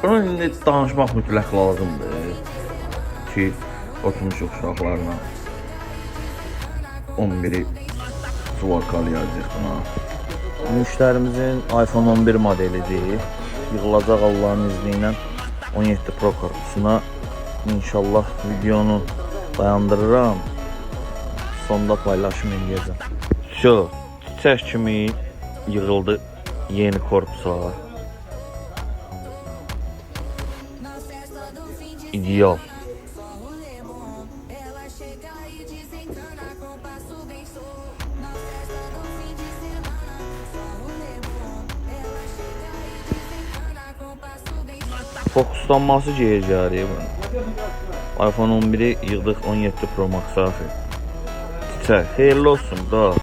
Bunun indi danışmaq mütləq lazımdır ki, oturmuşuq uşaqlarla 11'i suvarkalayacaq buna. Müştərimizin iPhone 11 modelidir. Yığılacaq Allah'ın izniyle 17 Pro korpusuna. İnşallah videonu dayandırıram. Sonda paylaşım edəcəm. Şu çiçək kimi yığıldı yeni korpusa. İdeal. Fokuslanması geyəcəri bunun. iPhone 11'i yığdıq 17 Pro Max-a. Çiçək, xeyirli olsun da.